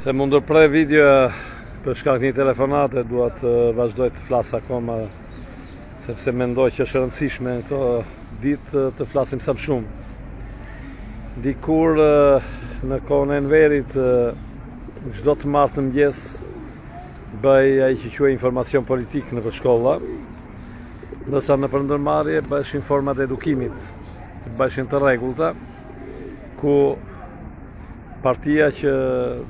Se më ndërprej video për shkak një telefonate, dua të vazhdoj të flas akoma, sepse mendoj që është rëndësishme këto ditë të flasim sa më shumë. Dikur në kohën e Enverit, çdo të martë në mëngjes bëj ai që quhet informacion politik në shkolla, ndërsa në përndërmarrje bëheshin format e edukimit, bëheshin të rregullta, ku partia që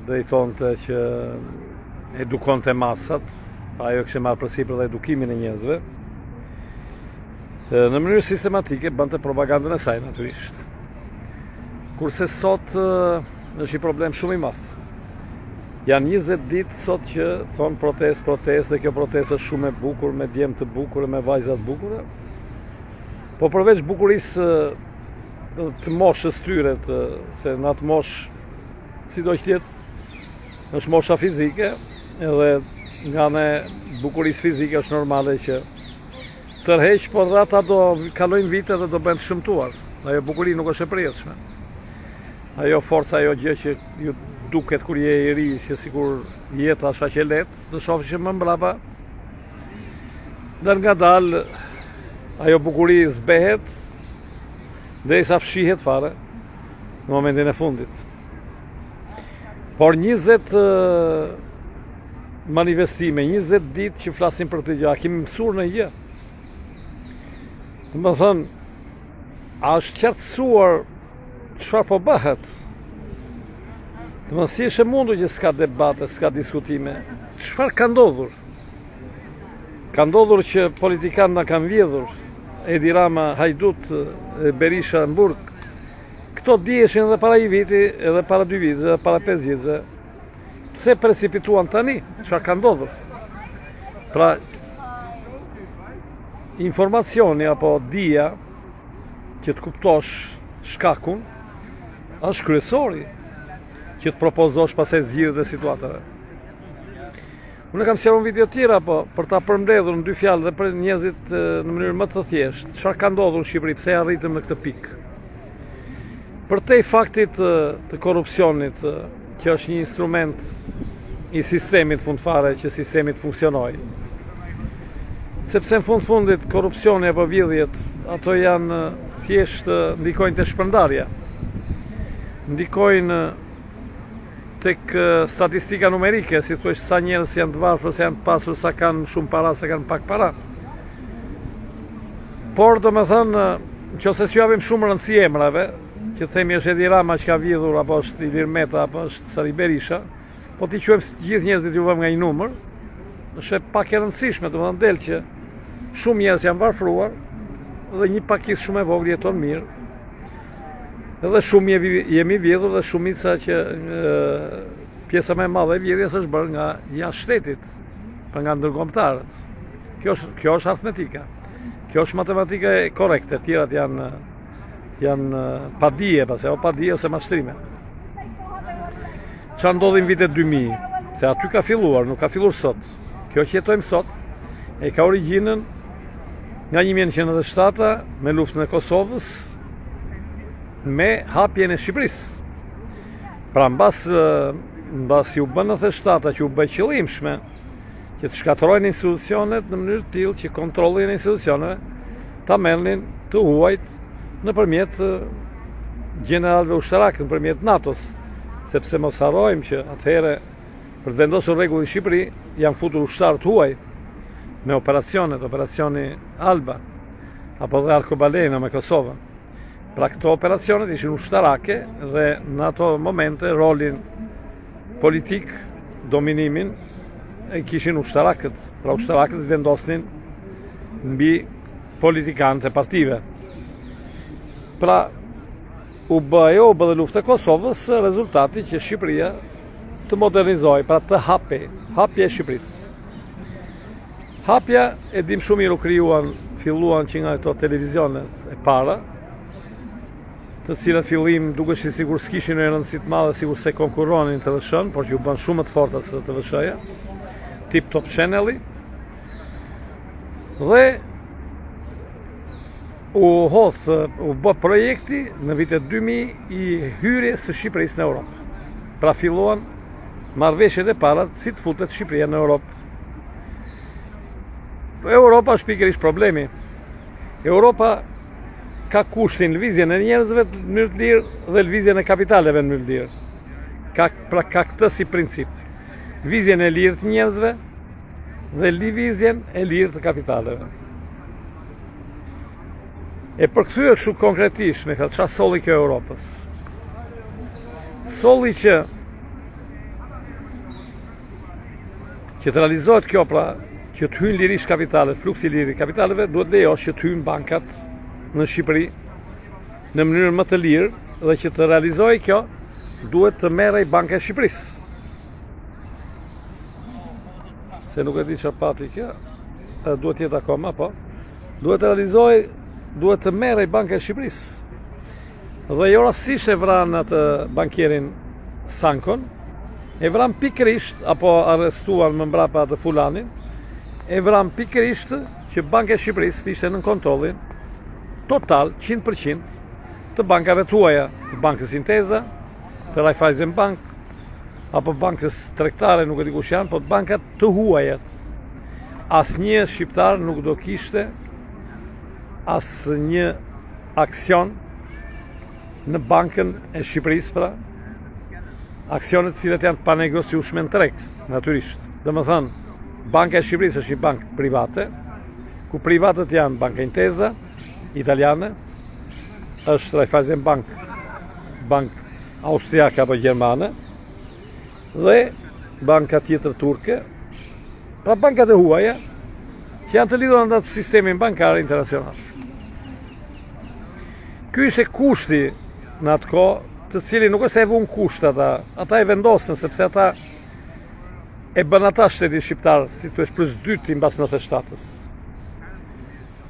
drejtonte që edukonte masat, ajo kishte marrë përsipër dhe edukimin e njerëzve, në mënyrë sistematike bante propagandën e saj natyrisht. Kurse sot është një problem shumë i madh. Janë 20 ditë sot që thonë protest, dhe kjo protest është shumë e bukur, me djemë të bukur, me vajza të bukura. Po përveç bukurisë të moshës tyre, se në atë moshë, si do që tjetë, është mosha fizike, edhe nga me bukurisë fizike është normale që tërheq, por dhe ata do kalojnë vite dhe do bëjnë të shëmtuar. Ajo bukuri nuk është e përjetshme. Ajo forca, ajo gjë që ju duket kur je i ri, që sikur jeta është aq e lehtë, do shohësh që më mbrapa nga dalë ajo bukuri zbehet derisa fshihet fare në momentin e fundit. Por 20 manifestime, 20 ditë që flasim për këtë gjë, a kemi mësuar në gjë? Do të thënë, a është qartësuar çfarë po bëhet? Do të thënë, si është e mundur që s'ka debate, s'ka diskutime? Çfarë ka ndodhur? Ka ndodhur që politikanë na kanë vjedhur, Edi Rama, Hajdut, Berisha në burg. Këto dieshin edhe para 1 viti, edhe para 2 vite, edhe para 5 vite. Pse precipituan tani? Çfarë ka ndodhur? Pra, informacioni apo dija që të kuptosh shkakun është kryesori që të propozosh pastaj zgjidhjet e situatave. Unë kam sjellur video tjera për ta përmbledhur në 2 fjalë dhe për njerëzit në mënyrë më të thjeshtë. Çfarë ka ndodhur në Shqipëri, pse arritëm në këtë pikë? Përtej faktit të korrupsionit, që është një instrument i sistemit fundfare, që sistemi të funksionojë. Sepse në fundit korrupsioni apo vjedhjet, ato janë thjesht ndikojnë te shpërndarja. Ndikojnë tek statistika numerike, si thuaç sa njerëz janë të varfër, sa janë të pasur, sa kanë shumë para, sa kanë pak para. Por domethënë, nëse s'ju japim shumë rëndësi emrave, që themi është Edi Rama që ka vjedhur, apo është Ilir Meta, apo është Sali Berisha, po t'i quajmë të gjithë njerëzit ju vëmë nga një numër, është pak e rëndësishme, domethënë del që shumë njerëz janë varfruar dhe një pakisë shumë e vogël jeton mirë. Edhe shumë jemi vjedhur dhe shumica që pjesa më e madhe e vjedhjes është bërë nga jashtë shtetit, pra nga ndërkombëtarët. Kjo është aritmetika. Kjo është matematika e korrekte, të tjerat janë padije, o padije ose mashtrime. Çfarë ndodhi në vitet 2000? Se aty ka filluar, nuk ka filluar sot. Kjo që jetojmë sot e ka origjinën nga 1997 me luftën e Kosovës, me hapjen e Shqipërisë. Pra mbas u bën në 97 që u bë qëllimshme që të shkatërrojnë institucionet në mënyrë të tillë që kontrollin e institucioneve ta merrnin të huajt nëpërmjet gjeneralëve ushtarak, nëpërmjet NATO-s, sepse mos harrojmë që atëherë për të vendosur rregull në Shqipëri janë futur ushtarë të huaj me operacioni Alba apo dhe Arkobaleno me Kosovën. Pra këto operacionet ishin ushtarake dhe në ato momente rolin politik, dominimin, e kishin ushtarakët. Pra ushtarakët vendosnin mbi politikanët e partive. Pra u bë dhe lufta e Kosovës, rezultati që Shqipëria të modernizoj, pra të hapje e Shqipërisë. Hapja e dim shumë mirë filluan që nga këto televizionet e para, të cilat fillim dukesh sikur s'kishin një rëndësi të madhe, sikur se konkurronin TVSH-n, por që u bën shumë të forta se TVSH-ja, tip Top Channel-i, dhe u bë projekti në vitet 2000 i hyrjes së Shqipërisë në Europë. Pra filluan marrëveshjet e para si të futet Shqipëria në Europë. Europa është pikërisht problemi. Europa ka kushtin lëvizjen e njerëzve në mënyrë të lirë dhe lëvizjen e kapitaleve në mënyrë të lirë. Ka këtë si princip. Lëvizjen e lirë të njerëzve dhe lëvizjen e lirë të kapitaleve. E përkthyer kështu konkretisht me këtë çfarë solli kjo Europës. Solli që të realizohet kjo, pra që të hyjnë lirisht kapitalet, fluksi i lirë i kapitaleve, duhet lejosh që të hyjnë bankat në Shqipëri në mënyrë më të lirë, dhe që të realizojë kjo, duhet të merrej Banka e Shqipërisë. Se nuk e di çfarë pati kjo, duhet jetë akoma, po. Duhet të merrej Banka e Shqipërisë. Dhe jo rastësisht e vran atë bankierin Sankon, e vran pikërisht, apo arrestuan më mbrapa atë fulanin, e vran pikërisht që Banka e Shqipërisë të ishte në kontrollin total 100% të bankave të huaja, të Bankës Intesa, të Raiffeisen Bank, apo Bankës Tregtare, nuk e di kush janë, po të bankat të huajat. Asnjë shqiptar nuk do kishte asnjë aksion në Bankën e Shqipërisë, pra aksionet cilat janë pa negociueshme në treg, natyrisht. Domethënë, Banka e Shqipërisë është një bankë private, ku privatët janë Banka Intesa italiane, është Raiffeisen Bank, bankë austriake apo gjermane, dhe banka tjetër turke, pra bankat e huaja, që janë të lidhura në atë sistemin bankar internacional. Ky ishte kushti në atë kohë, të cilin nuk është se e vun kusht ata e vendosën, sepse ata e bën ata shteti shqiptar, si thuhesh +2 mbas 97-s.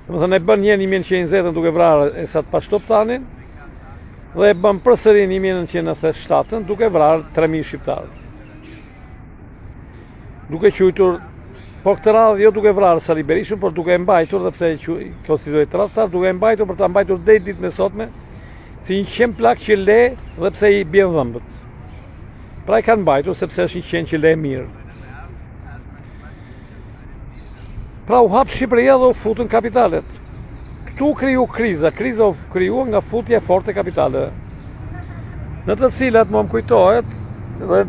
Domethënë e bën një 1920 duke vrarë Esat Pashtoptanin, dhe e bën përsëri 1997 duke vrarë 3000 shqiptarë. Duke quajtur, po këtë radhë jo duke vrarë Sali Berishën, por duke e mbajtur, dhe pse e konstituoi tradhtar, duke e mbajtur për ta mbajtur deri ditën e sotme, si një qen plak që le dhe pse i bjen dhëmbët. Pra e kanë mbajtur sepse është një qen që le mirë. Pra u hap Shqipëria dhe u futën kapitalet. Këtu kriju kriza u kriju nga futja e fortë e kapitaleve, në të cilat më kujtohet, dhe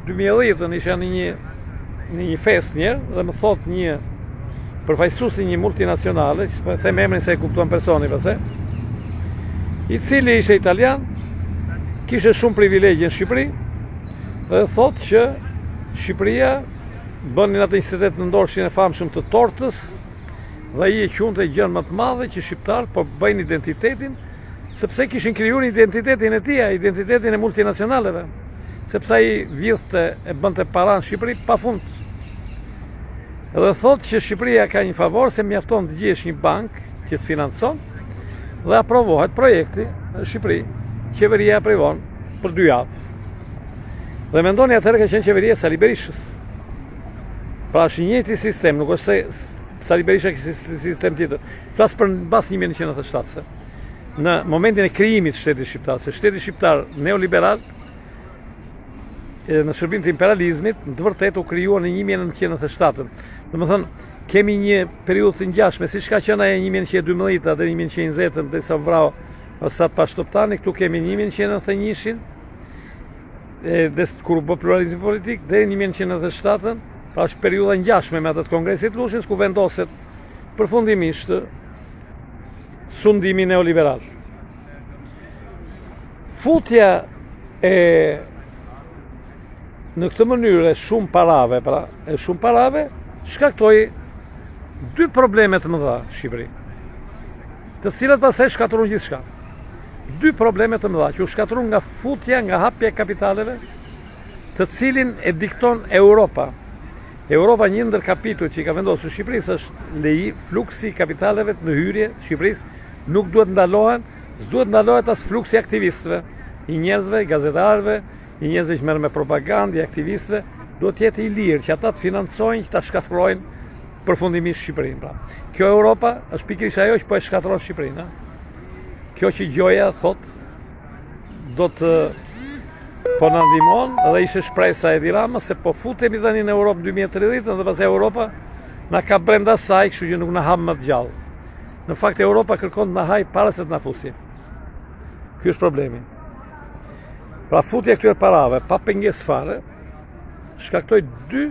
2010 isha në një fest njerë, dhe më thot një përfaqësuesi një multinacionale, që s'po them emrin se e kuptuan personi pse, i cili ishte italian, kishte shumë privilegje në Shqipëri, dhe thot që Shqipëria bënin atë institutet nëndorshin e famshëm të tortës, dhe i e qunte gjën më të madhe që shqiptarët po bëjnë identitetin, sepse kishin krijuar identitetin e tij, identitetin e multinacionaleve, sepse ai vjedhte e bënte para në Shqipëri pafund. Edhe thotë që Shqipëria ka një favor se mjafton të gjesh një bankë që të financon dhe aprovohet projekti në Shqipëri, qeveria aprivon për 2 javë. Dhe mendoni atëherë ka qenë qeveria Sali Berishës. Pra është një njëjti sistem, nuk është se Sali Berisha kishte sistem tjetër. Flas për mbas 1997-se. Në momentin e krijimit të shtetit shqiptar, se shteti shqiptar neoliberal në shërbim të imperializmit, në të vërtetë u krijuar në 1997. Domethënë, kemi një periudhë të ngjashme, siç ka qenë ajo 1912 deri 1920, derisa vrau Esat Pashtoptani, këtu kemi 1991-shin, kur u bë pluralizmi politik, deri 1997, pra është periudha ngjashme me atë të Kongresit Lushës, ku vendoset përfundimisht sundimi neoliberal. Futja në këtë mënyrë e shumë parave, shkaktoi 2 probleme të mëdha në Shqipëri, të cilat pastaj shkatërruan gjithçka. 2 probleme të mëdha që u shkatërruan nga futja, nga hapja e kapitaleve, të cilin e dikton Europa. Europa, një ndër kapituj që i ka vendosur Shqipërisë është leji fluksi i kapitaleve në hyrje Shqipërisë, nuk duhet ndalohen, s'duhet ndalohet as fluksi i aktivistëve, i njerëzve, i gazetarëve, i njerëzve që merren me propagandë, i aktivistëve, duhet të jetë i lirë që ata të financojnë, që ta shkatërrojnë përfundimisht Shqipërinë. Pra, kjo Europa është pikërisht ajo që po e shkatërron Shqipërinë. Kjo që gjoja thot do të po na ndihmon dhe ishte shpresa e Edi Rama se po futemi tani në Europë 2030 dhe pastaj Europa na ka brenda saj, kështu që nuk na hap më të gjallë. Në fakt Europa kërkon të na haj para se të na fusi. Ky është problemi. Pra futja këtyre parave pa pengesë fare shkaktoi dy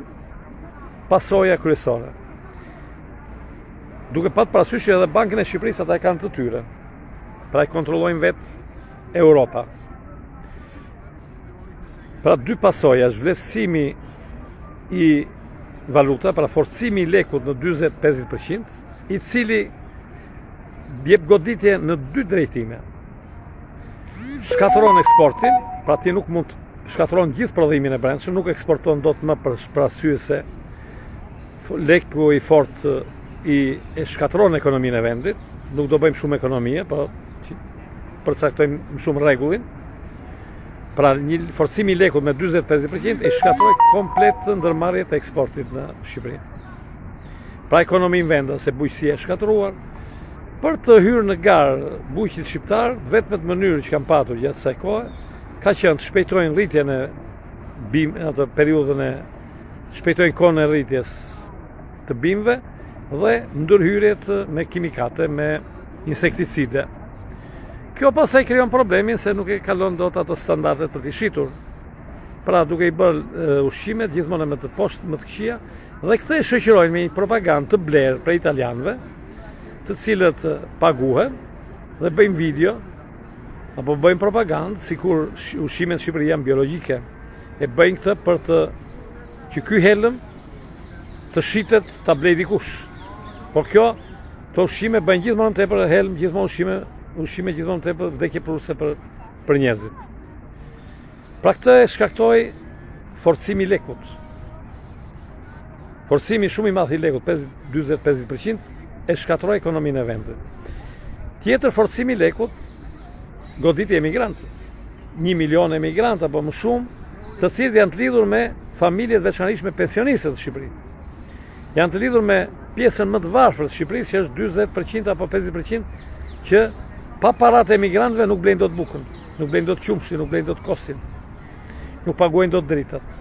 pasoja kryesore. Duke pat parasysh që edhe Bankën e Shqipërisë ata e kanë të tyre. Pra e kontrollojnë vetë Europa. Pra dy pasoja, zhvlerësimi i valuta, pra forcimi i lekut në 40-50%, i cili jep goditje në dy drejtime. Shkatëron eksportin, pra ti nuk mund të shkatëron gjithë prodhimin e brendshëm, nuk eksporton dot më për arsye se leku i fortë e shkatëron ekonominë e vendit, nuk do bëjmë shumë ekonomie, po përcaktojmë shumë rregullin. Pra një forcimi i lekut me 40-50% e shkatëroi komplet ndërmarrjet e eksportit në Shqipëri. Pra ekonominë vendas se bujqësia e shkatëruar, për të hyrë në garë bujqit shqiptar, vetëm në mënyrë që kanë patur gjatë kësaj kohe, ka qenë të shpejtojnë rritjen e atë periudhën e shpejtojnë kohën e rritjes të bimëve dhe ndërhyrjet me kimikate, me insekticide. Kjo pastaj krijon problemin se nuk e kalon dot ato standardet për t'i shitur. Pra duke i bërë ushqimet gjithmonë më të poshtë, më të këqija, dhe këtë e shoqërojnë me një propagandë të blerë për italianëve, të cilët paguhen dhe bëjmë video apo bëjmë propagandë sikur ushqimet në Shqipëri janë biologjike. E bëjnë këtë për që ky helm të shitet ta blej dikush. Por këto ushqime bëjnë gjithmonë tepër helm, gjithmonë ushqime gjithmonë tepër vdekje prurse për njerëzit. Pra këtë e shkaktoi forcimi i lekut. Forcimi shumë i madh i lekut, 40-50%, e shkatëroi ekonominë e vendit. Tjetër forcimi i lekut goditi emigrantët. 1 milion emigrantë apo më shumë, të cilët janë të lidhur me familjet veçanërisht me pensionistët të Shqipërisë. Janë të lidhur me pjesën më të varfër të Shqipërisë, që është 40% apo 50%, që pa paratë e emigrantëve nuk blejnë dot bukën, nuk blejnë dot qumshin, nuk blejnë dot kosin, nuk paguajnë dot dritat.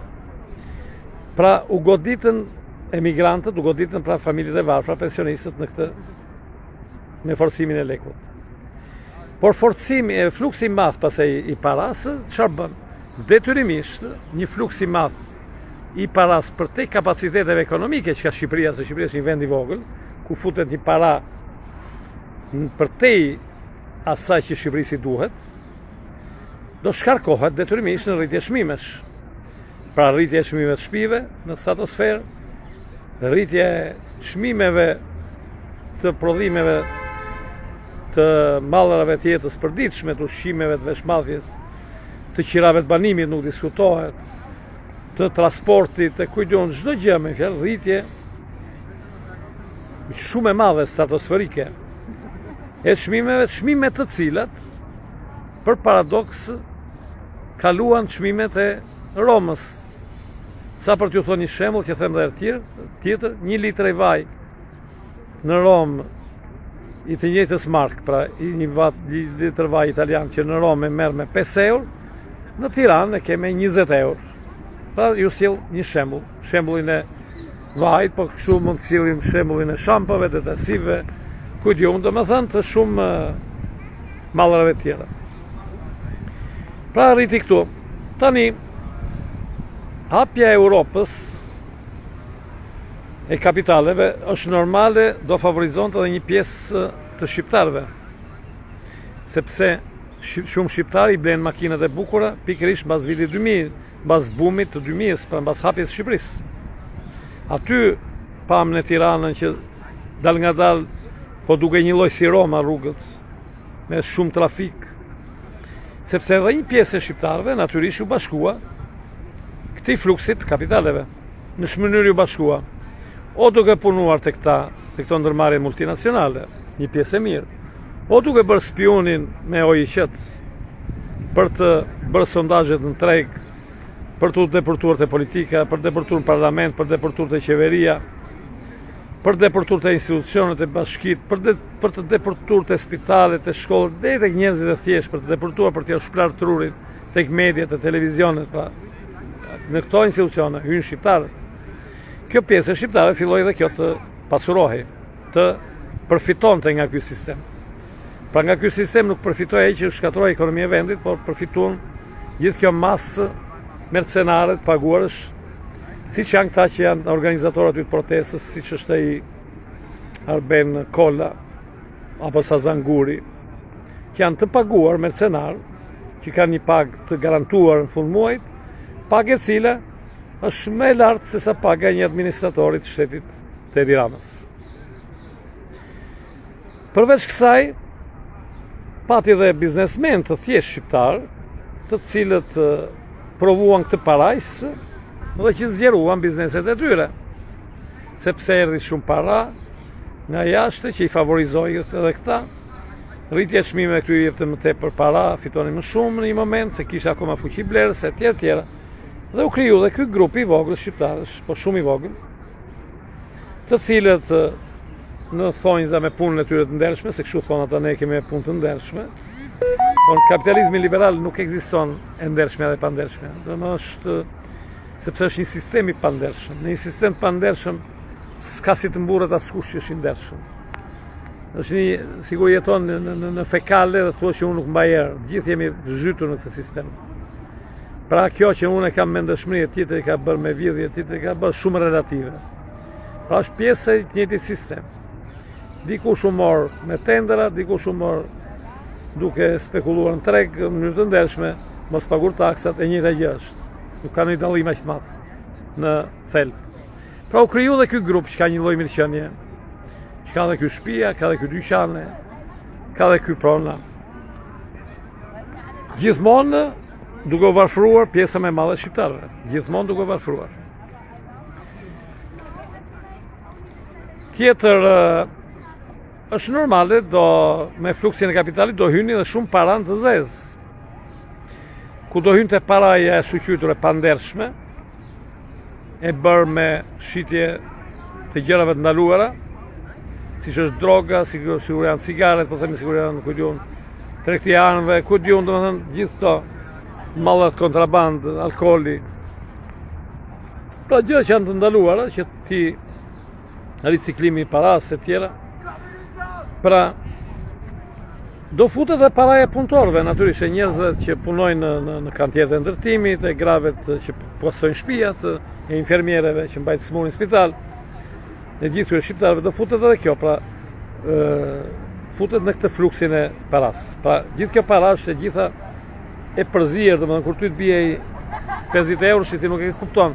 Pra u goditën emigrantët, u goditën pra familjet e varfra, pensionistët në këtë me forcimin e lekut. Por forcimi e fluksi i madh pastaj i paras, çfarë bën? Detyrimisht një fluks i madh i paras për te kapaciteteve ekonomike që ka Shqipëria, se Shqipëria është një vend i vogël, ku futet një para për te asaj që Shqipërisë i duhet, do shkarkohet detyrimisht në rritje çmimesh. Pra rritje e çmimeve të shtëpive në stratosferë, rritje çmimeve të prodhimeve të mallrave të jetës përditshme, të ushqimeve, të veshmalljes, të qirave të banimit nuk diskutohet, të transportit, të kujton çdo gjë, me fjalë rritje shumë e madhe stratosferike e çmimeve, çmime të cilat për paradoks kaluan çmimet e Romës. Sa për t'ju thonë një shembull që them edhe tjetër, 1 litër e vaj në Romë i të njëjtës markë, pra një litër vaj italian që në Romë merr me 5 euro, në Tiranë e keme 20 euro. Pra ju sjell një shembull, shembullin e vajit, po kështu mund të sjellim shembullin e shampave, detasive, kujtjon, domethënë të shumë mallrave të tjera. Pra rriti këtu. Tani hapja e Europës e kapitaleve është normale, do favorizonte edhe një pjesë të shqiptarëve. Sepse shumë shqiptarë i blenë makinat e bukura pikërisht mbas vitit 2000, mbas bumit të 2000-s, pra mbas hapjes së Shqipërisë. Aty pam në Tiranën që dal nga dal po duke një lloj si Roma rrugët, me shumë trafik. Sepse edhe një pjesë e shqiptarëve natyrisht u bashkua këtij fluksit të kapitaleve. Në mënyrë u bashkua o duke punuar te këto ndërmarrje multinacionale, një pjesë e mirë, o duke bërë spionin me OIQ për të bërë sondazhet në treg, për të deportuar te politika, për të deportuar në parlament, për të deportuar te qeveria. për deportur të institucionet e bashkit, për të deportur të spitalet, të shkollet, dhe të njerëzit e thjesht, për të deportuar për t'ja shplar trurin tek mediat e televizionet, pra në këto institucione hynë shqiptarët. Kjo pjesë e shqiptarëve filloi dhe kjo të pasurohej, të përfitonte nga ky sistem. Pra nga ky sistem nuk përfitoi ai që shkatroi ekonomia e vendit, por përfituan gjithë kjo masë mercenare të paguarësh, siç janë këta që janë organizatorët e protestës, siç është ai Arben Kolla apo Sazan Guri, që janë të paguar mercenar, që kanë një pagë të garantuar në fund muajit, pagë e cila është më e lartë se sa paga e një administratori të shtetit të Edi Ramës. Përveç kësaj, pati dhe biznesmen të thjesht shqiptar, të cilët provuan këtë parajs dhe që zgjeruan bizneset e tyre, sepse erdhi shumë para nga jashtë që i favorizoi edhe këta. Rritja e çmimeve këtu i jepte më tepër para, fitonin më shumë në një moment se kisha akoma fuqi blerëse etj etj. Dhe u kriju dhe ky grup i vogël shqiptarësh, po shumë i vogël, të cilët në thonjza me punën e tyre të ndershme, se kështu thonë ata, ne kemi punë të ndershme. Por kapitalizmi liberal nuk ekziston e ndershme dhe pa ndershme. Sepse është një sistem i pandershëm. Në një sistem pandershëm s'ka si të mburret askush që është i ndershëm. Është një, sigur jeton në fekale dhe thua që unë nuk mbaj erë. Gjithë jemi zhytur në këtë sistem. Pra kjo që unë e kam me ndëshmëri, tjetër i ka bërë me vjedhje, tjetër i ka bërë shumë relative. Pra është pjesë e të njëjtit sistem. Dikush u mor me tendera, dikush u mor duke spekuluar në treg në mënyrë të ndershme, mos pagur taksat, e njëjta gjë është. Nuk ka ndonjë dallim aq të madh në thelb. Pra u kriju dhe ky grup që ka një lloj mirëqenie, që ka dhe ky shtëpia, ka dhe ky dyqane, ka dhe ky prona. Gjithmonë duke u varfëruar pjesa më e madhe e shqiptarëve, gjithmonë duke u varfëruar. Tjetër, është normale, me fluksin e kapitalit do hyni dhe shumë para në të zezë. Ku do hynte paraja e shqyqytur e pandershme, e bërë me shitje të gjërave të ndaluara, siç është droga, sigur janë cigaret, po themi sigur janë, ku diun, tregtia e anëve, ku diun, domethënë gjithë këto mallat kontraband, alkooli. Pra gjëra që janë të ndaluara, që ti riciklimi i paras e tjera. Pra do futet dhe paraja e punëtorëve, natyrisht, e njerëzve që punojnë në kantietet e ndërtimit, e gravet që pasojnë shtëpiat, e infermiereve që mbajnë smurin në spital, e gjithë këtyre shqiptarëve do futet edhe kjo, pra futet në këtë fluksin e paras. Pra gjithë kjo para është e gjitha e përzier, domethënë kur ty të bie 50 euro, që ti nuk e kupton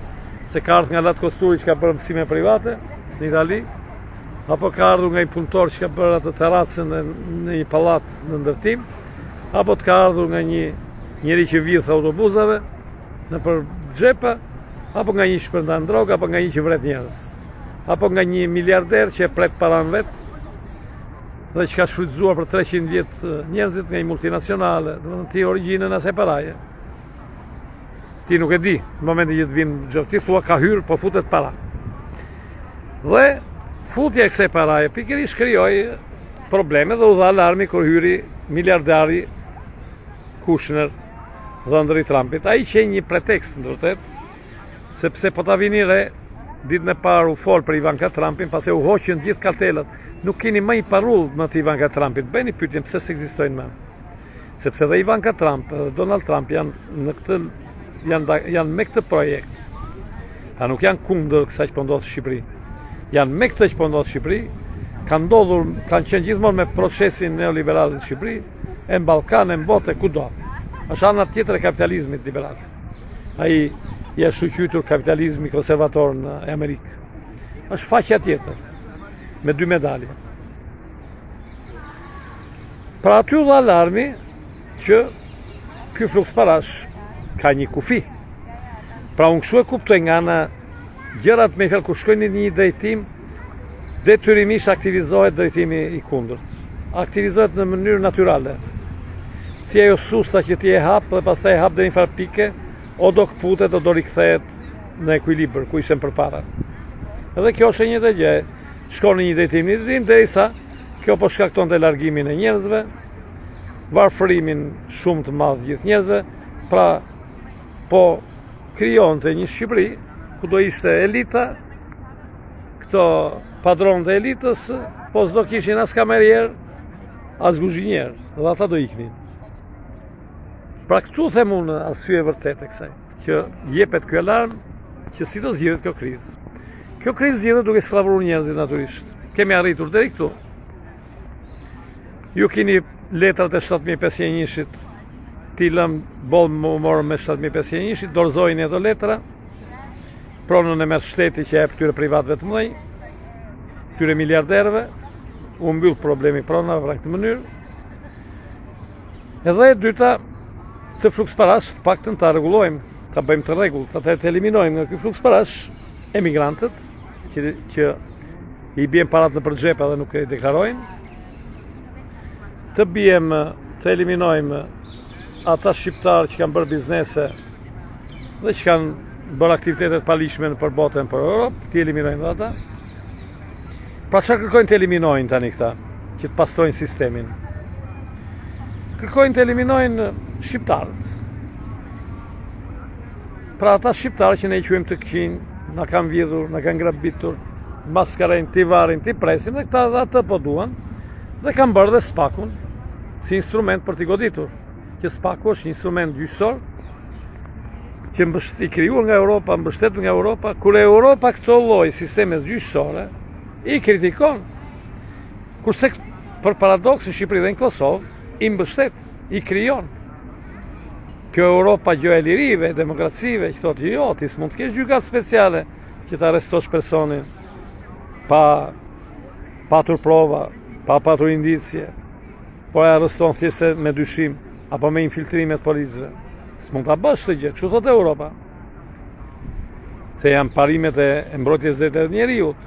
se ka ardhur nga Lat Kosturi që ka bërë mësime private në Itali, apo ka ardhur nga një punëtor që ka bërë atë terracën në një pallat në ndërtim, apo të ka ardhur nga një njeri që vjedh autobusave nëpër xhepa, apo nga një shpërndan drogë, apo nga një që vret njerëz, apo nga një miliarder që e pret paran vet dhe që ka shfrytzuar për 300 vjet njerëzit nga një multinacionale, domethënë ti origjinën asaj paraje. Ti nuk e di, në momentin që të vinë gjë, ti thua ka hyrë, po futet para. Dhe futja e kësaj paraje pikërisht krijoi probleme dhe u dha alarmi kur hyri miliardari Kushner, dhëndëri Trumpit. Ai që një pretekst në vërtet, sepse po ta vini re, ditën e parë u fol për Ivanka Trumpin, pasi u hoqën gjithë kartelat. Nuk keni më i parull më të Ivanka Trumpit. Bëni pyetjen pse s'ekzistojnë më. Sepse dhe Ivanka Trump, Donald Trump janë në këtë janë me këtë projekt. Ta nuk janë kundër kësaj që po ndodh në Shqipëri. Janë me këtë që po ndodh në Shqipëri, kanë qenë gjithmonë me procesin neoliberal në Shqipëri, e në Ballkan, e në botë, kudo. Është ana tjetër e kapitalizmit liberal. Ai i është shqytur kapitalizmi konservator në Amerikë. Është faqja tjetër, me dy medalje. Pra aty u dha alarmi që ky fluks parash ka një kufi. Pra unë kështu e kuptoj nga ana gjërat me fjalë kur shkojnë në një drejtim, detyrimisht aktivizohet drejtimi i kundërt. Aktivizohet në mënyrë natyrale. Si ajo susta që ti e hap dhe pastaj e hap deri në far pike, o do kputet o do rikthehet në ekuilibër ku ishte përpara. Edhe kjo është e njëjta gjë. shkon në një drejtim një drejtim, derisa kjo po shkaktonte largimin e njerëzve, varfërimin shumë të madh gjithë njerëzve, pra po krijonte një Shqipëri ku do ishte elita, këto padronët e elitës, po s'do kishin as kamerier, as guzhinier, dhe ata do iknin. Pra këtu them unë arsye vërtet e kësaj, që jepet ky alarm që si do zgjidhet kjo krizë. Kjo krizë zgjidhet duke skllavëruar njerëzit natyrisht. Kemi arritur deri këtu. Ju keni letrat e 7501-shit, ti lëm boll më morë me 7501-shit, dorëzojnë ato letra, pronën e merr shteti që jep këtyre privatëve të mëdhenj, këtyre miliarderëve, u mbyll problemi pronave në këtë mënyrë. Edhe e dyta, të fluks parash, paktën ta rregullojmë, ta bëjmë të rregull, ta eliminojmë nga ky fluks parash emigrantët që i bjen parat në përxhepa dhe nuk e deklarojnë. Të eliminojmë ata shqiptarë që kanë bërë biznese dhe që kanë bërë aktivitetet palishme në përbotën për Europë, të eliminojnë dhe ata. Pra çfarë kërkojnë të eliminojnë tani këta, që të pastrojnë sistemin? Kërkojnë të eliminojnë shqiptarët. Pra ata shqiptarë që ne i quajmë të këqinj, na kanë vjedhur, na kanë grabitur, maskarejnë, t'i varin, t'i presin, dhe këta dhe atë po duan, dhe kanë bërë dhe spakun si instrument për t'i goditur. Që spaku është një instrument gjyqësor që i krijuar nga Europa, mbështetur nga Europa, kur Europa këto lloj sisteme gjyqësore i kritikon. Kurse për paradoks në Shqipëri dhe në Kosovë i mbështet, i krijon. Kjo Europa gjë e lirive, demokracive, që thotë jo, ti s'mund të kesh gjykat speciale që të arrestosh personin pa patur prova, pa patur indicje, po e arreston thjesht me dyshim apo me infiltrimet policëve. S'mund ta bësh këtë gjë, kështu thotë Europa. Se janë parimet e mbrojtjes së drejtave të njeriut.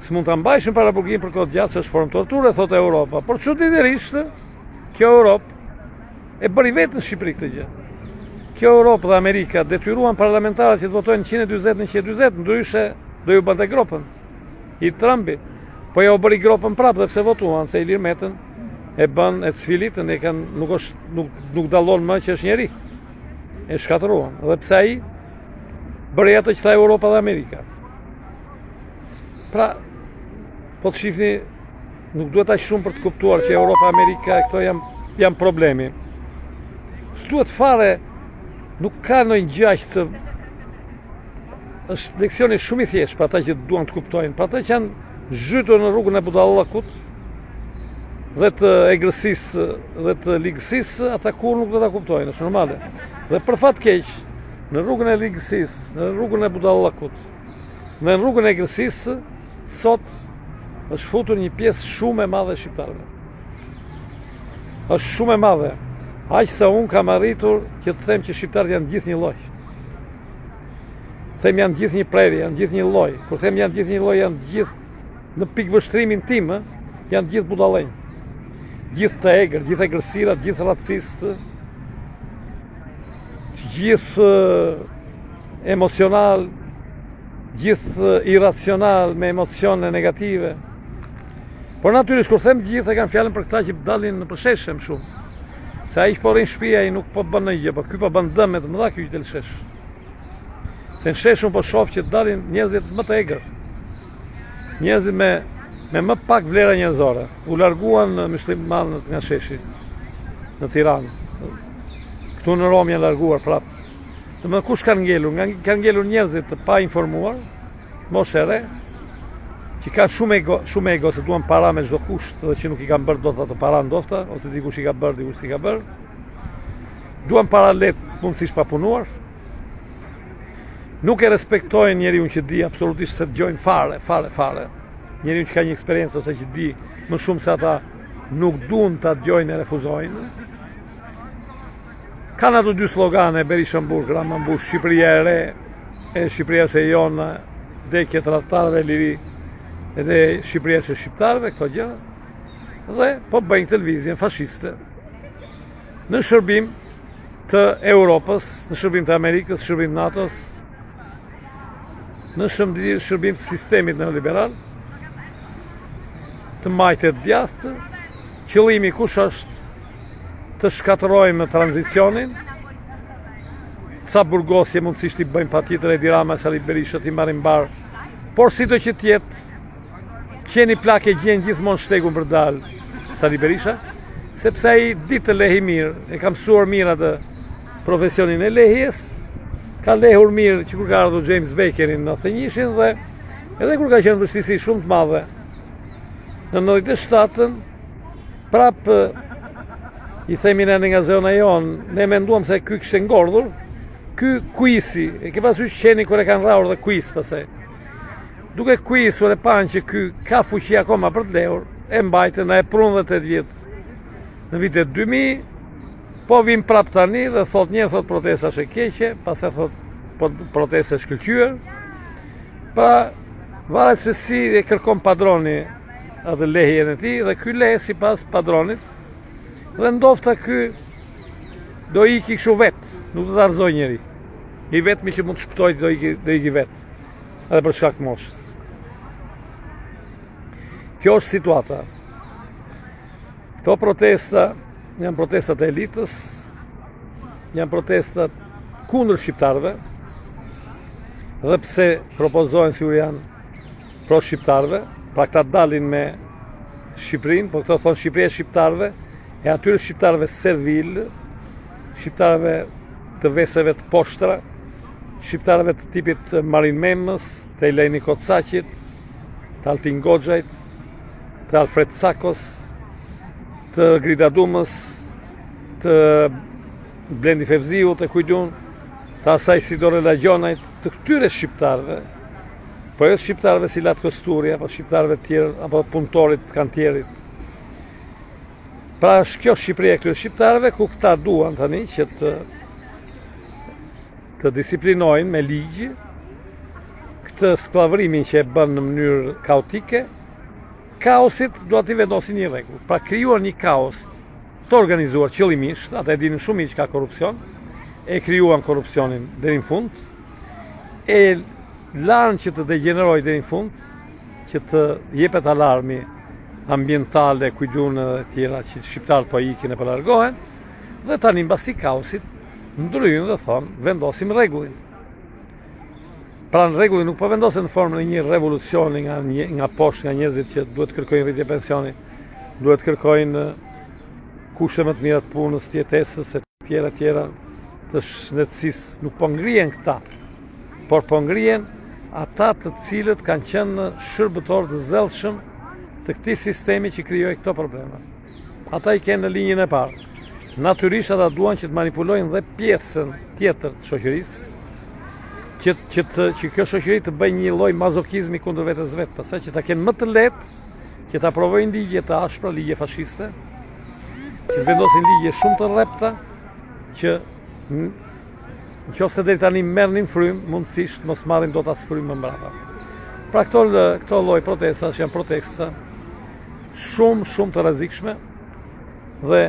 S'mund ta mbajsh në paraburgim për kohë gjatë, se është formë torture, thotë Europa. Por çuditërisht, kjo Europë e bëri vetë në Shqipëri këtë gjë. Kjo Europë dhe Amerika detyruan parlamentarët që të votojnë 140-140, ndryshe do ju bënte gropën i Trumpi. Po ja u bëri gropën prapë dhe pse votuan, se Ilir Metën e bën e cvilitën, e kanë nuk dallon më që është njeri. E shkatëruan. Dhe pse ai bëri atë që tha Europa dhe Amerika. Pra, po të shihni, nuk duhet aq shumë për të kuptuar që Europa dhe Amerika këto janë problemi. S'duhet fare, nuk ka ndonjë gjë të është leksioni shumë i thjeshtë për ata që duan të kuptojnë, për ata që janë zhytur në rrugën e budallakut dhe të egrësisë dhe të ligësisë, ata kur nuk do ta kuptojnë, është normale. Dhe për fat keq, në rrugën e ligësisë, në rrugën e budallakut, në rrugën e egrësisë, sot është futur një pjesë shumë e madhe e shqiptarëve. Është shumë e madhe. Aq sa unë kam arritur që të them që shqiptarët janë gjithë një lloj. Them janë gjithë një prerje, janë gjithë një lloj. Kur them janë gjithë një lloj, janë gjithë në pikëvështrimin tim, janë gjithë budallënj. Gjithë të egër, gjithë egërsirat, gjithë racistë, gjithë emocional, gjithë iracional me emocione negative. Por natyrisht kur them gjithë e kanë fjalën për këta që dalin në përsheshem shumë. Se ai që po rrin shtëpia ai nuk po bën ndonjë gjë, po ky po bën dëm të mëdha ky që del shesh. Se në shesh unë po shoh që dalin njerëzit më të egër. Njerëzit me më pak vlera njerëzore. U larguan muslimanët nga sheshi në Tiranë. Këtu në Rom janë larguar prapë. Domethënë kush kanë ngelur? Kanë ngelur njerëzit të pa informuar, moshë e re, që kanë shumë ego se duan para me çdo kusht dhe që nuk i kanë bërë dot ato para ndofta, ose dikush i ka bërë, dikush i ka bërë. Duan para lehtë punësisht pa punuar. Nuk e respektojnë njeriu që di absolutisht se dëgjojnë fare. Njeriu që ka një eksperiencë ose që di më shumë se ata nuk duan ta dëgjojnë e refuzojnë. Kanë ato dy slogane, Berishëmburg, Ramambush, Shqipëria e re, e Shqipëria se jona, vdekje tradhtarëve, liri, edhe Shqipëria se shqiptarëve, këto gjëra, dhe po bëjnë televizjen fashiste në shërbim të Europës, në shërbim të Amerikës, në shërbim të NATO-s, në shërbim të sistemit neoliberal, të majtet djathtë. Qëllimi kush është? Të shkatërrojmë tranzicionin. Sa burgosje mundësisht i bëjmë patjetër Edi Rama, Sali Berisha t'i marrin bar. Por si do që tjetë, qeni plak e gjenë gjithmonë shtegun për dalë Sali Berisha, sepse ai ditë të lehi mirë, e ka mësuar mirë atë profesionin e lehjes, ka lehur mirë që kur ka ardhur James Bakerin në 91-shin dhe edhe kur ka qenë vështirësi shumë të madhe në 97-ën, prapë i themi ne nga zona jonë, ne menduam se ky kishte ngordhur, ky kuisi, e ke parasysh qeni kur e kanë rrahur dhe kuis pastaj. Duke kuisur e panë që ky ka fuqi akoma për të lehur, e mbajtën, e prunë dhe 8 vjetë në vitet 2000, po vim prap tani dhe thot njerë thot protesta është e keqe, pas e thot protesta shkëlqyer. Pra, varet se si e kërkon padroni atë lehjen e tij dhe ky leh sipas padronit dhe ndofta ky do iki kështu vetë, nuk do të arzoj njeri. I vetmi që mund të shpëtojë do iki vetë, edhe për shkak të moshës. Kjo është situata. Këto protesta janë protestat e elitës, janë protestat kundër shqiptarëve, dhe pse propozohen sikur janë pro shqiptarëve, pra këta dalin me Shqipërinë, po këto thonë Shqipëria e shqiptarëve, e atyre shqiptarëve servil, shqiptarëve të veseve të poshtra, shqiptarëve të tipit të Marin Memës, të Eleni Kocaqit, të Altin Goxhajt, të Alfred Sakos, të Grida Dumës, të Blendi Fevziu, të kujdun, të asaj Sidore Lagjonajt, të këtyre shqiptarëve, po jo shqiptarëve si Lat Kosturja, apo shqiptarëve tjerë, apo punëtorit të kantierit. Pra është kjo Shqipëria e këtyre shqiptarëve, ku këta duan tani që të disiplinojnë me ligj këtë skllavërimin që e bën në mënyrë kaotike. Kaosit duhet t'i vendosin një rregull. Pra krijuar një kaos të organizuar qëllimisht, ata e dinin shumë që ka korrupsion, e krijuan korrupsionin deri në fund, e lanë që të degenerojë deri në fund, që të jepet alarmi ambientale, kujdun e tjera që shqiptarët po ikin e po largohen, dhe tani mbasi kaosit ndryjnë dhe thonë vendosim rregullin. Pra në rregullin nuk po vendosen në formën e një revolucioni nga poshtë, nga njerëzit që duhet kërkojnë rritje pensioni, duhet kërkojnë kushte më të mira të punës, të jetesës e tjera të shëndetësisë. Nuk po ngrihen këta, por po ngrihen ata të cilët kanë qenë shërbëtorë të zellshëm të këtij sistemi që krijoi këto probleme. Ata i kenë në linjën e parë. Natyrisht ata duan që të manipulojnë dhe pjesën tjetër të shoqërisë, që kjo shoqëri të bëjë një lloj mazokizmi kundër vetes vet, pastaj që ta kenë më të lehtë që ta provojnë ligje të ashpra, ligje fashiste, që vendosin ligje shumë të rrepta, që nëse deri tani merrnin frym, mundësisht mos marrin dot as frym më mbrapa. Pra këto lloj protestash janë protesta shumë të rrezikshme dhe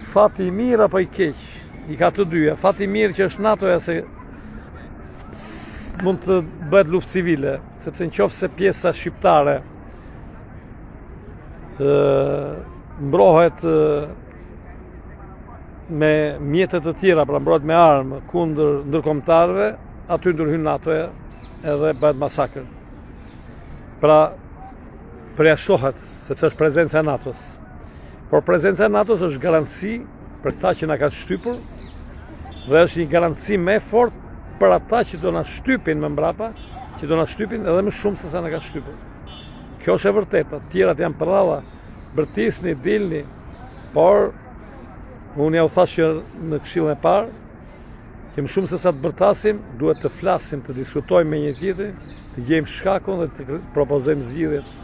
fati i mirë apo i keq, i ka të dyja. Fati i mirë që është NATO-ja se mund të bëhet luftë civile, sepse nëse pjesa shqiptare mbrohet me mjetet të tjera, pra mbrohet me armë kundër ndërkombëtarëve, aty ndërhyn NATO-ja edhe bëhet masakër. Pra përjashtohet, sepse është prezenca e NATO-s. Por prezenca e NATO-s është garanci për ta që na kanë shtypur dhe është një garanci më e fortë për ata që do na shtypin më mbrapa, që do na shtypin edhe më shumë se sa na kanë shtypur. Kjo është e vërtetë, të tjerat janë përralla, bërtisni, dilni, por unë ja u thash që në këshillën e parë, që më shumë se sa të bërtasim, duhet të flasim, të diskutojmë me një tjetrin, të gjejmë shkakun dhe të propozojmë zgjidhjet.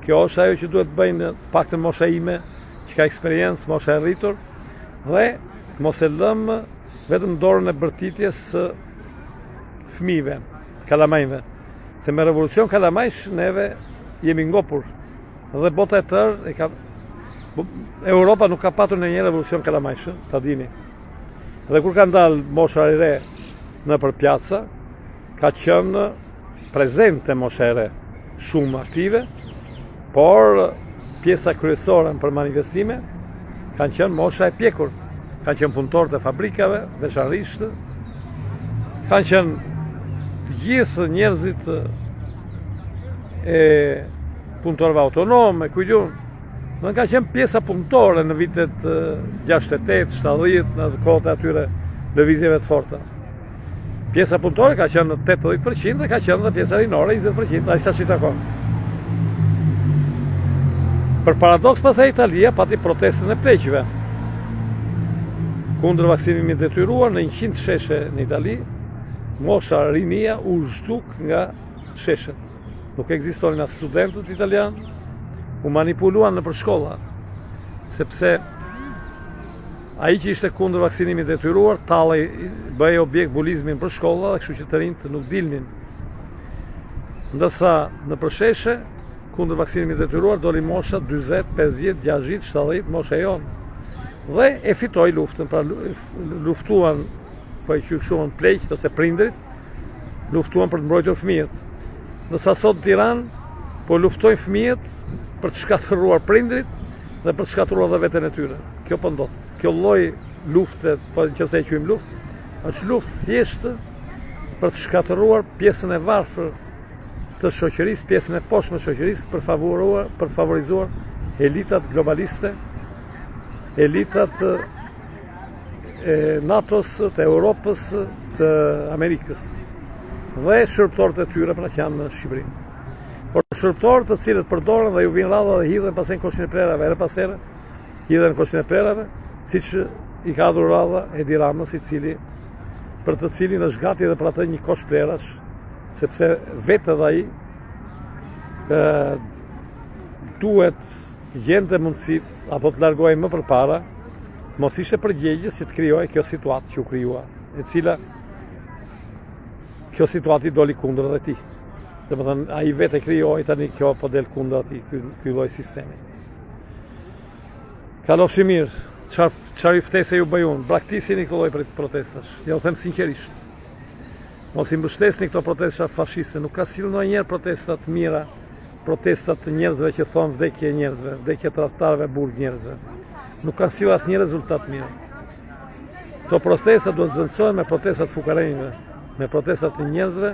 Kjo është ajo që duhet bëjnë të paktën mosha ime, që ka eksperiencë, mosha e rritur, dhe të mos e lëmë vetëm dorën e bërtitjes së fëmijëve, kalamajve. Se me revolucion kalamajsh neve jemi ngopur. Dhe bota e tërë Europa nuk ka patur në një revolucion kalamajsh, ta dini. Dhe kur ka ndalë mosha e re nëpër pjaca, ka qenë prezente mosha e re, shumë aktive, Por pjesa kryesore për manifestime kanë qenë mosha e pjekur, kanë qenë punëtorët e fabrikave, veçanërisht, kanë qenë të gjithë njerëzit e punëtorëve autonome, kujtun. Në ka qenë pjesa punëtore në vitet 68, 70, në kohët e atyre lëvizjeve të forta. Pjesa punëtore ka qenë 80% dhe ka qenë dhe pjesa rinore 20%, a i sa që të kohë. Për paradoks pas e Italia pati protestën e pleqëve kundër vaksinimit detyruar në 100 sheshe në Itali, mosha rinia u zhduk nga sheshet. Nuk ekzistonin as studentët italian, u manipuluan në për shkolla, sepse ai që ishte kundër vaksinimit detyruar, tallej bëhej objekt bulizmin për shkolla dhe kështu që të rinjt nuk dilnin. Ndërsa në përsheshe, kundër vaksinimit detyruar, doli mosha 40, 50, 60, 70, mosha e jonë. Dhe e fitoi luftën, pra luftuan, po e qyshuan pleqt ose prindrit, luftuan për të mbrojtur fëmijët. Ndërsa sot në Tiranë, po luftojnë fëmijët për të shkatëruar prindrit dhe për të shkatëruar dhe veten e tyre. Kjo po ndodh. Kjo lloj lufte, po nëse e quajmë luftë, është luftë thjeshtë për të shkatëruar pjesën e varfër të shoqërisë, pjesën e poshtme të shoqërisë për të favorizuar elitat globaliste, elitat e NATO-s, të Europës, të Amerikës dhe shërbëtorët e tyre pra që janë në Shqipëri. Por shërbëtorët të cilët përdoren dhe ju vinë radha dhe hidhen pas në koshin e prerave, ere pas ere, hidhen në koshin e prerave, siç i ka dhur radha Edi Ramës, i cili për të cilin është gati edhe për atë një kosh prerash, sepse vetë edhe ai duhet gjente mundësit apo të largohej më përpara, mos ishte përgjegjës që të krijojë kjo situatë që u krijua, e cila kjo situatë i doli kundër edhe tij. Domethënë ai vetë krijoi tani kjo po del kundër atij, ky lloj sistemi. Kalofshi mirë, çfarë i ftesë ju bëj unë, braktisini këtë lloj protestash. Ja u them sinqerisht. Mos i mbështesni këto protesta fashiste, nuk ka sill ndonjëherë protesta të mira, protesta të njerëzve që thonë vdekje njerëzve, vdekje tradhtarëve, burg njerëzve. Nuk kanë sill asnjë rezultat mirë. Këto protesta duhet zëvendësohen me protestat fukarenjve, me protestat të njerëzve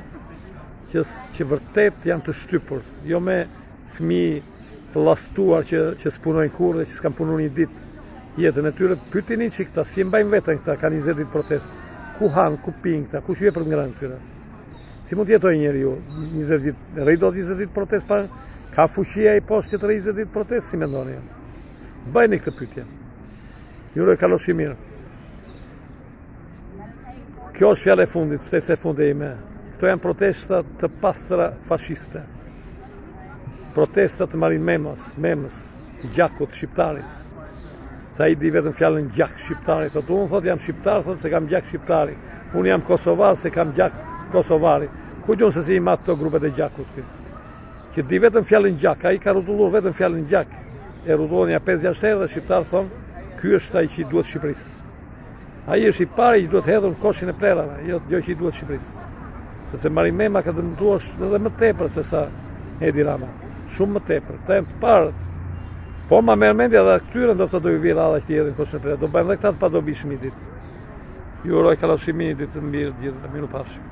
që vërtet janë të shtypur, jo me fëmijë të llastuar që s'punojnë kurrë dhe që s'kan punuar një ditë jetën e tyre. Pyetini çik këta, si mbajnë veten këta, kanë 20 ditë protestë. Ku han, ku pin këta, kush vjen për ngrënë këtyre? Si mund të jetojë njeriu 20 ditë, rri do 20 ditë protestë pa ka fuqi ai poshtë që të rri 20 ditë protestë, si mendoni? Bëjni këtë pyetje. Ju uroj kalofshi mirë. Kjo është fjala e fundit, ftesa e fundit ime. Këto janë protesta të pastra fashiste. Protesta të Marin Memës, gjakut shqiptarit. Sa i di vetëm fjalën gjak shqiptarit. Unë thot jam shqiptar, thot se kam gjak shqiptari. Unë jam kosovar, se kam gjak kosovari. Kujtun se si i matë të grupet e gjakut. Që di vetëm fjalën gjak, ai ka rrotulluar vetëm fjalën gjak. E rrotulluar një 5-6 herë dhe shqiptar thonë, ky është ai që i duhet Shqipërisë. Ai është i pari që duhet hedhur në koshin e prerave, jo që i duhet Shqipërisë. Sepse Marin Mema ka dëmtuar edhe më tepër se sa Edi Rama. Shumë më tepër. Këta janë të parët. Po ma merr mendja dhe këtyre ndoshta do ju vi radha që jedhin koshin e prerave. Do bëjmë edhe këta të padobishmi ditë. Ju uroj kalofshimi ditë të mirë gjithë, miru pafshim.